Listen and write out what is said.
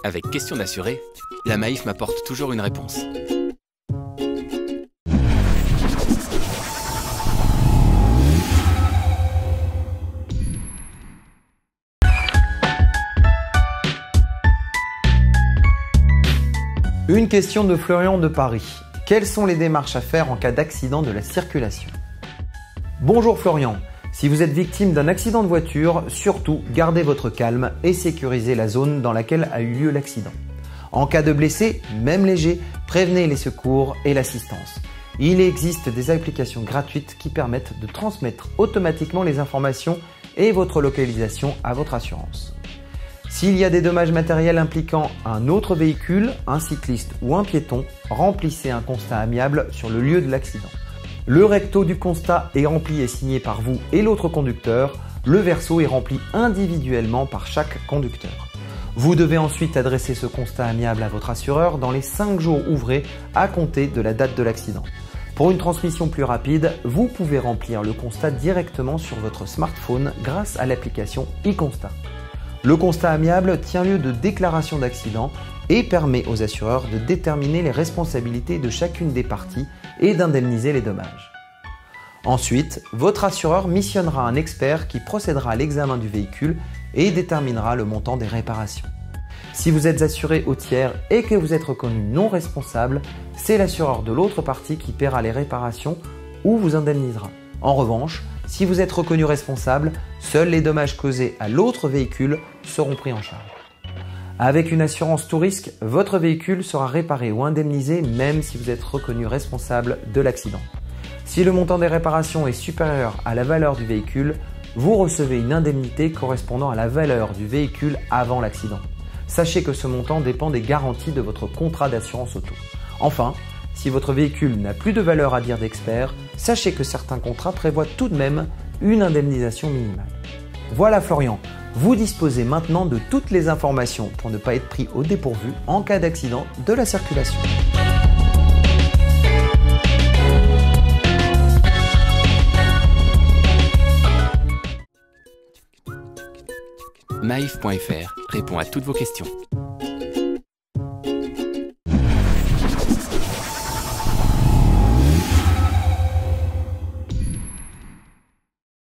Avec Question d'assuré, la Maïf m'apporte toujours une réponse. Une question de Florian de Paris. Quelles sont les démarches à faire en cas d'accident de la circulation? Bonjour Florian. Si vous êtes victime d'un accident de voiture, surtout gardez votre calme et sécurisez la zone dans laquelle a eu lieu l'accident. En cas de blessé, même léger, prévenez les secours et l'assistance. Il existe des applications gratuites qui permettent de transmettre automatiquement les informations et votre localisation à votre assurance. S'il y a des dommages matériels impliquant un autre véhicule, un cycliste ou un piéton, remplissez un constat amiable sur le lieu de l'accident. Le recto du constat est rempli et signé par vous et l'autre conducteur. Le verso est rempli individuellement par chaque conducteur. Vous devez ensuite adresser ce constat amiable à votre assureur dans les 5 jours ouvrés à compter de la date de l'accident. Pour une transmission plus rapide, vous pouvez remplir le constat directement sur votre smartphone grâce à l'application e-Constat. Le constat amiable tient lieu de déclaration d'accident et permet aux assureurs de déterminer les responsabilités de chacune des parties et d'indemniser les dommages. Ensuite, votre assureur missionnera un expert qui procédera à l'examen du véhicule et déterminera le montant des réparations. Si vous êtes assuré au tiers et que vous êtes reconnu non responsable, c'est l'assureur de l'autre partie qui paiera les réparations ou vous indemnisera. En revanche, si vous êtes reconnu responsable, seuls les dommages causés à l'autre véhicule seront pris en charge. Avec une assurance tout risque, votre véhicule sera réparé ou indemnisé même si vous êtes reconnu responsable de l'accident. Si le montant des réparations est supérieur à la valeur du véhicule, vous recevez une indemnité correspondant à la valeur du véhicule avant l'accident. Sachez que ce montant dépend des garanties de votre contrat d'assurance auto. Enfin, si votre véhicule n'a plus de valeur à dire d'expert, sachez que certains contrats prévoient tout de même une indemnisation minimale. Voilà Florian, vous disposez maintenant de toutes les informations pour ne pas être pris au dépourvu en cas d'accident de la circulation. Maïf.fr répond à toutes vos questions.